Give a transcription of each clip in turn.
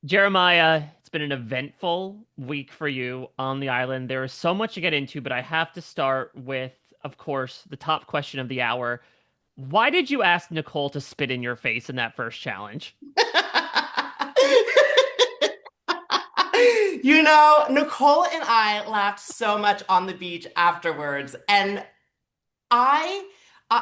Jeremiah, it's been an eventful week for you on the island. There is so much to get into, but I have to start with, of course, the top question of the hour. Why did you ask Nicole to spit in your face in that first challenge? Nicole and I laughed so much on the beach afterwards. And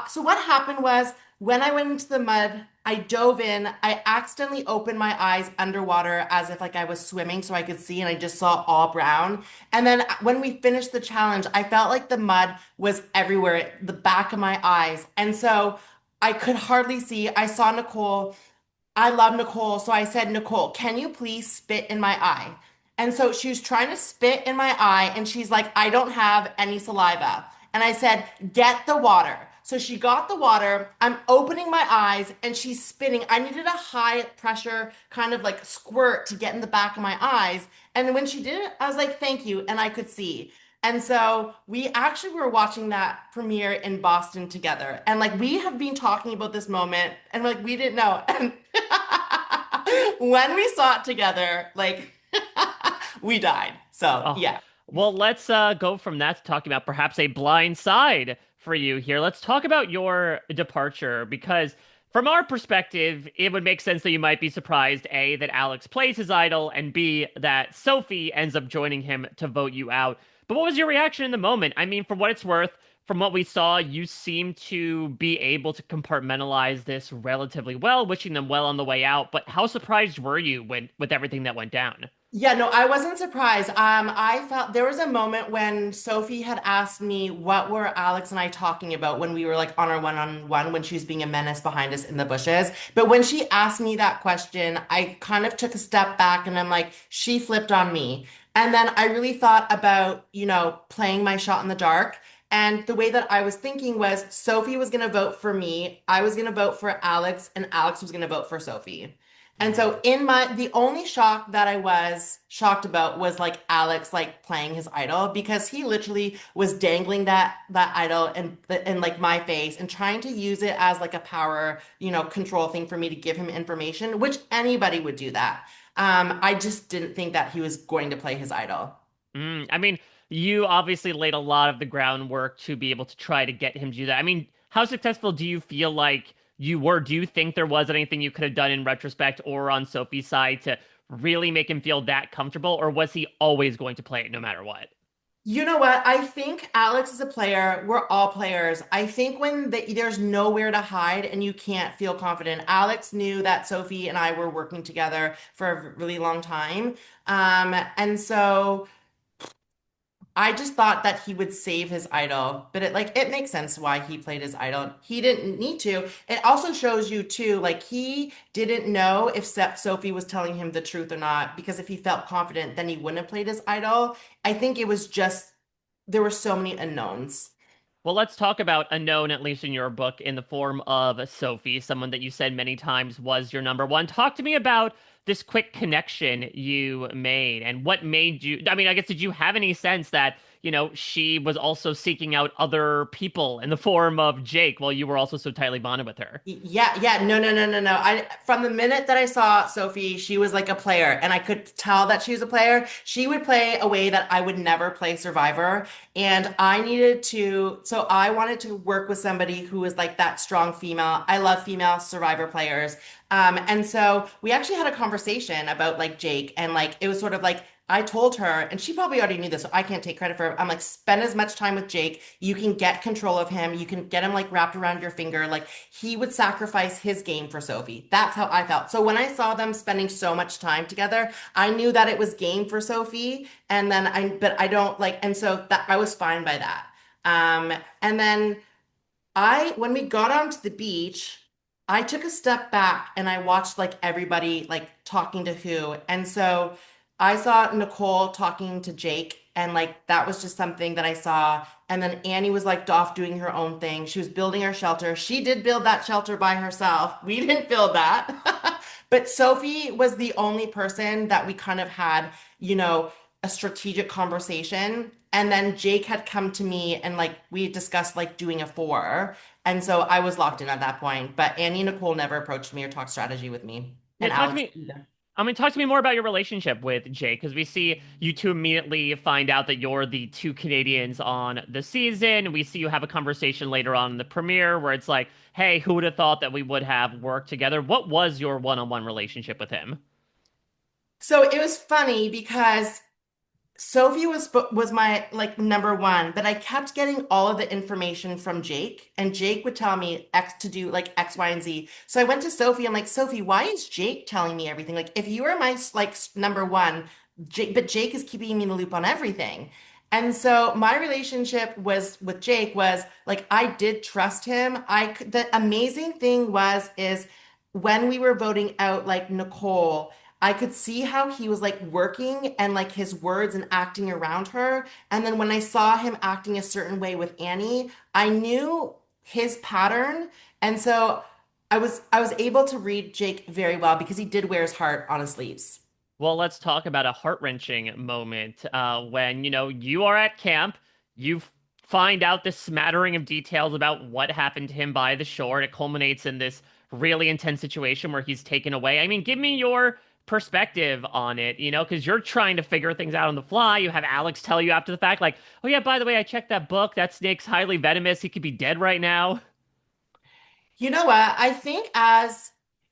so what happened was when I went into the mud, I dove in. I accidentally opened my eyes underwater as if like I was swimming so I could see, and I just saw all brown. And then when we finished the challenge, I felt like the mud was everywhere, the back of my eyes. And so I could hardly see. I saw Nicole. I love Nicole. So I said, Nicole, can you please spit in my eye? And so she was trying to spit in my eye, and she's like, I don't have any saliva. And I said, get the water. So she got the water. I'm opening my eyes, and she's spitting. I needed a high pressure kind of like squirt to get in the back of my eyes. And when she did it, I was like, thank you. And I could see. And so we actually were watching that premiere in Boston together. And like we have been talking about this moment, and like we didn't know. And when we saw it together, like we died. So Oh, yeah. well, let's go from that to talking about perhaps a blind side for you here. Let's talk about your departure because, from our perspective, it would make sense that you might be surprised, A, that Alex plays his idol, and B, that Sophie ends up joining him to vote you out. But what was your reaction in the moment? I mean, for what it's worth, from what we saw, you seem to be able to compartmentalize this relatively well, wishing them well on the way out. But how surprised were you when with everything that went down? Yeah, no, I wasn't surprised. I felt there was a moment when Sophie had asked me what were Alex and I talking about when we were like on our one-on-one when she was being a menace behind us in the bushes. But when she asked me that question, I kind of took a step back and I'm like, she flipped on me. And then I really thought about, playing my shot in the dark. And the way that I was thinking was Sophie was going to vote for me, I was going to vote for Alex, and Alex was going to vote for Sophie. And so the only shock that I was shocked about was like Alex like playing his idol because he literally was dangling that idol in like my face and trying to use it as like a power, control thing for me to give him information, which anybody would do that. I just didn't think that he was going to play his idol. I mean, you obviously laid a lot of the groundwork to be able to try to get him to do that. I mean, how successful do you feel like you were? Do you think there was anything you could have done in retrospect or on Sophie's side to really make him feel that comfortable, or was he always going to play it no matter what? You know what? I think Alex is a player. We're all players. I think when there's nowhere to hide and you can't feel confident. Alex knew that Sophie and I were working together for a really long time. And so I just thought that he would save his idol, but it makes sense why he played his idol. He didn't need to. It also shows you too, like he didn't know if Sophie was telling him the truth or not, because if he felt confident, then he wouldn't have played his idol. I think it was just there were so many unknowns. Well, let's talk about a known, at least in your book, in the form of Sophie, someone that you said many times was your number one. Talk to me about this quick connection you made and what made you. I mean, I guess, did you have any sense that, she was also seeking out other people in the form of Jake while you were also so tightly bonded with her? Yeah, yeah, no, no, no, no, no. I From the minute that I saw Sophie, she was like a player, and I could tell that she was a player. She would play a way that I would never play Survivor, and so I wanted to work with somebody who was like that strong female. I love female Survivor players. And so we actually had a conversation about like Jake, and like it was sort of like I told her, and she probably already knew this, so I can't take credit for it. I'm like, spend as much time with Jake. You can get control of him. You can get him like wrapped around your finger. Like he would sacrifice his game for Sophie. That's how I felt. So when I saw them spending so much time together, I knew that it was game for Sophie. But I don't like, and so that I was fine by that. And then when we got onto the beach, I took a step back and I watched like everybody like talking to who. And so I saw Nicole talking to Jake, and like that was just something that I saw. And then Annie was like off doing her own thing. She was building her shelter. She did build that shelter by herself. We didn't build that. But Sophie was the only person that we kind of had, you know, a strategic conversation. And then Jake had come to me and like we had discussed like doing a four. And so I was locked in at that point. But Annie and Nicole never approached me or talked strategy with me. Yeah, And talk to Alex me. either. I mean, talk to me more about your relationship with Jake, because we see you two immediately find out that you're the two Canadians on the season. We see you have a conversation later on in the premiere where it's like, hey, who would have thought that we would have worked together? What was your one-on-one relationship with him? So it was funny because Sophie was my like number one, but I kept getting all of the information from Jake, and Jake would tell me X to do like X, Y, and Z. So I went to Sophie. I'm like, Sophie, why is Jake telling me everything? Like, if you are my like number one, but Jake is keeping me in the loop on everything. And so my relationship was with Jake was like I did trust him. The amazing thing was is when we were voting out like Nicole. I could see how he was like working and like his words and acting around her. And then when I saw him acting a certain way with Annie, I knew his pattern. And so I was able to read Jake very well because he did wear his heart on his sleeves. Well, let's talk about a heart-wrenching moment when, you are at camp, you find out this smattering of details about what happened to him by the shore, and it culminates in this really intense situation where he's taken away. I mean, give me your perspective on it, because you're trying to figure things out on the fly. You have Alex tell you after the fact, like, oh yeah, by the way, I checked that book. That snake's highly venomous. He could be dead right now. You know what? I think as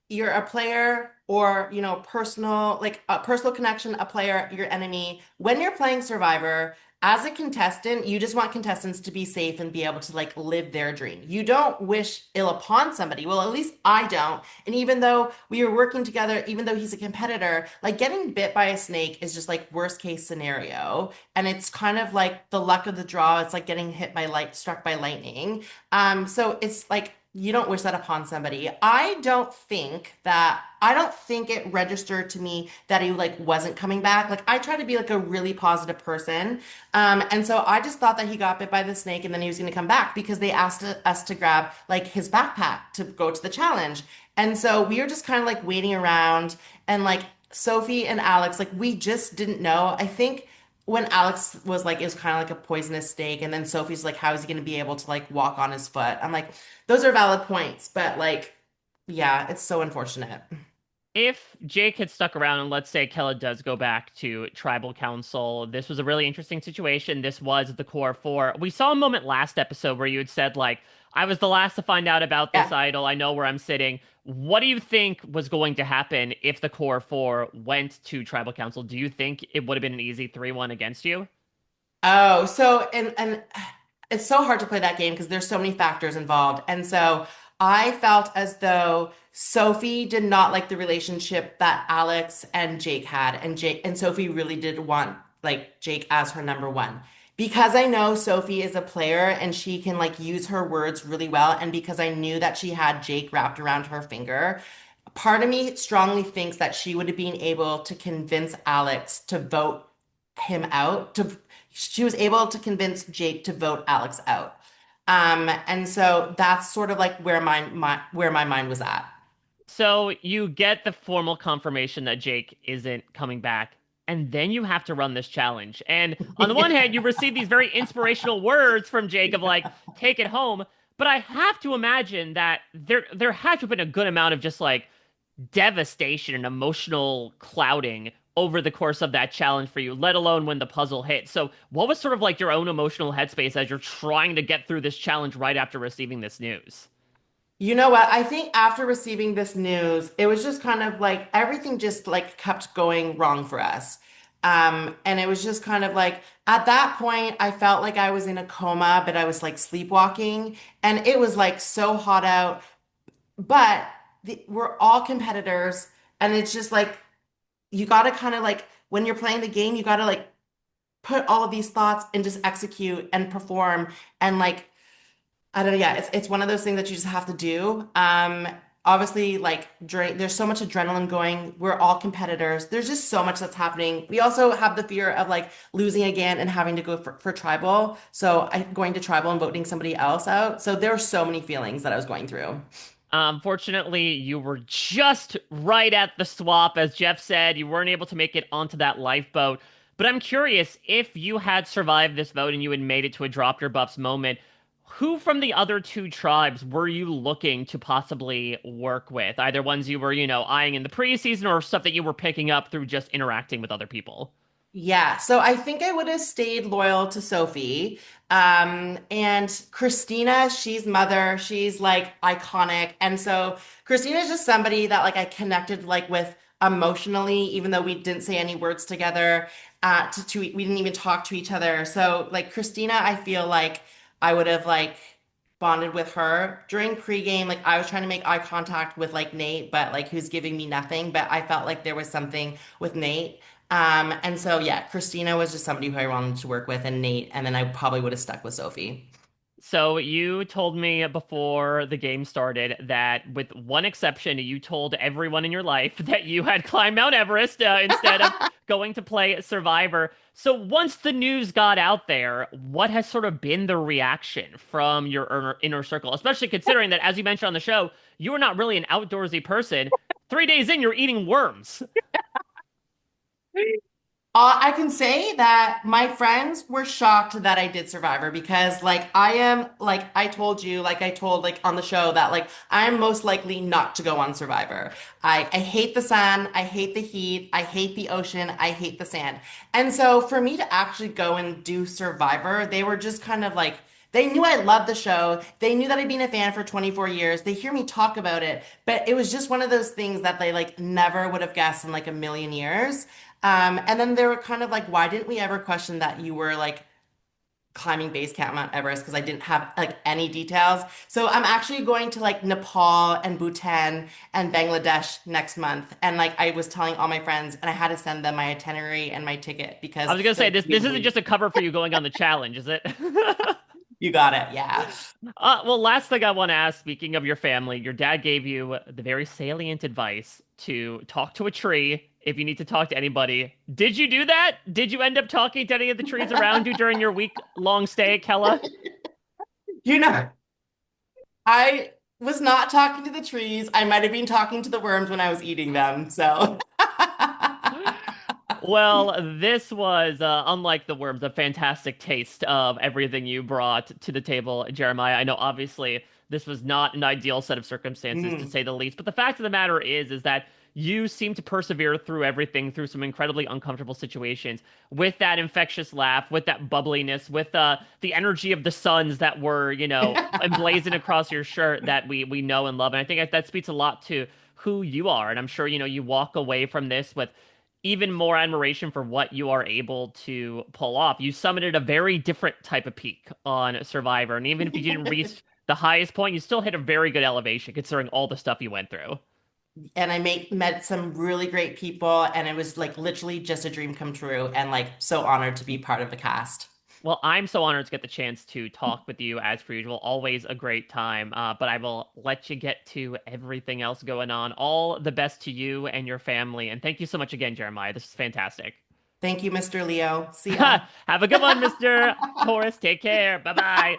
you're a player or, personal, like a personal connection, a player, your enemy, when you're playing Survivor, as a contestant, you just want contestants to be safe and be able to like live their dream. You don't wish ill upon somebody. Well, at least I don't. And even though we were working together, even though he's a competitor, like getting bit by a snake is just like worst case scenario. And it's kind of like the luck of the draw. It's like getting hit by struck by lightning. So it's like you don't wish that upon somebody. I don't think it registered to me that he like wasn't coming back. Like I try to be like a really positive person. And so I just thought that he got bit by the snake and then he was going to come back because they asked us to grab like his backpack to go to the challenge. And so we were just kind of like waiting around and like Sophie and Alex, like we just didn't know. I think when Alex was like, it was kind of like a poisonous snake, and then Sophie's like, how is he going to be able to like walk on his foot? I'm like, those are valid points, but like, yeah, it's so unfortunate. If Jake had stuck around and let's say Kella does go back to tribal council, this was a really interesting situation. This was the core four. We saw a moment last episode where you had said, like, I was the last to find out about this Yeah. idol. I know where I'm sitting. What do you think was going to happen if the core four went to tribal council? Do you think it would have been an easy 3-1 against you? Oh, so and it's so hard to play that game because there's so many factors involved. And so I felt as though Sophie did not like the relationship that Alex and Jake had, and Jake and Sophie really did want like Jake as her number one. Because I know Sophie is a player and she can like use her words really well, and because I knew that she had Jake wrapped around her finger, part of me strongly thinks that she would have been able to convince Alex to vote him out to she was able to convince Jake to vote Alex out. And so that's sort of like where my mind was at. So you get the formal confirmation that Jake isn't coming back, and then you have to run this challenge. And on the one hand, you receive these very inspirational words from Jake of like, take it home. But I have to imagine that there had to have been a good amount of just like devastation and emotional clouding over the course of that challenge for you, let alone when the puzzle hit. So what was sort of like your own emotional headspace as you're trying to get through this challenge right after receiving this news? You know what? I think after receiving this news, it was just kind of like everything just like kept going wrong for us. And it was just kind of like at that point, I felt like I was in a coma, but I was like sleepwalking, and it was like so hot out. But we're all competitors, and it's just like you got to kind of like when you're playing the game, you got to like put all of these thoughts and just execute and perform and like I don't know, yeah, it's one of those things that you just have to do. Obviously, like there's so much adrenaline going. We're all competitors. There's just so much that's happening. We also have the fear of like losing again and having to go for tribal. So I going to tribal and voting somebody else out. So there were so many feelings that I was going through. Fortunately, you were just right at the swap. As Jeff said, you weren't able to make it onto that lifeboat. But I'm curious if you had survived this vote and you had made it to a drop your buffs moment, Who from the other two tribes were you looking to possibly work with? Either ones you were, eyeing in the preseason or stuff that you were picking up through just interacting with other people? Yeah, so I think I would have stayed loyal to Sophie. And Christina, she's mother, she's like iconic. And so Christina is just somebody that like I connected like with emotionally, even though we didn't say any words together. We didn't even talk to each other. So like Christina, I feel like I would have like bonded with her during pregame. Like I was trying to make eye contact with like Nate, but like he was giving me nothing. But I felt like there was something with Nate. And so yeah, Christina was just somebody who I wanted to work with, and Nate, and then I probably would have stuck with Sophie. So you told me before the game started that, with one exception, you told everyone in your life that you had climbed Mount Everest instead of going to play Survivor. So once the news got out there, what has sort of been the reaction from your inner circle, especially considering that, as you mentioned on the show, you are not really an outdoorsy person. 3 days in, you're eating worms. I can say that my friends were shocked that I did Survivor because, like, I am, like, I told you, like, I told, like, on the show that, like, I'm most likely not to go on Survivor. I hate the sun, I hate the heat, I hate the ocean, I hate the sand. And so for me to actually go and do Survivor, they were just kind of like, they knew I loved the show. They knew that I'd been a fan for 24 years. They hear me talk about it, but it was just one of those things that they like never would have guessed in like a million years. And then they were kind of like, why didn't we ever question that you were like climbing base camp Mount Everest? Because I didn't have like any details. So I'm actually going to like Nepal and Bhutan and Bangladesh next month. And like I was telling all my friends, and I had to send them my itinerary and my ticket I because was gonna they're say gonna this be this able isn't to. just a cover for you going on the challenge, is it? You got it. Yeah. Well, last thing I want to ask, speaking of your family, your dad gave you the very salient advice to talk to a tree if you need to talk to anybody. Did you do that? Did you end up talking to any of the trees around you during your week-long stay at Kella? You know, I was not talking to the trees. I might have been talking to the worms when I was eating them. So, Well, this was, unlike the worms, a fantastic taste of everything you brought to the table, Jeremiah. I know, obviously, this was not an ideal set of circumstances, to mm. say the least. But the fact of the matter is that you seem to persevere through everything, through some incredibly uncomfortable situations, with that infectious laugh, with that bubbliness, with the energy of the suns that were, emblazoned across your shirt that we know and love. And I think that speaks a lot to who you are. And I'm sure, you walk away from this with even more admiration for what you are able to pull off. You summited a very different type of peak on Survivor, and even if you didn't reach the highest point, you still hit a very good elevation considering all the stuff you went through. And I met some really great people, and it was like literally just a dream come true, and like so honored to be part of the cast. Well, I'm so honored to get the chance to talk with you as per usual. Always a great time. But I will let you get to everything else going on. All the best to you and your family. And thank you so much again, Jeremiah. This is fantastic. Thank you, Mr. Leo. See ya. Have a good one, Mr. Taurus. Take care. Bye bye.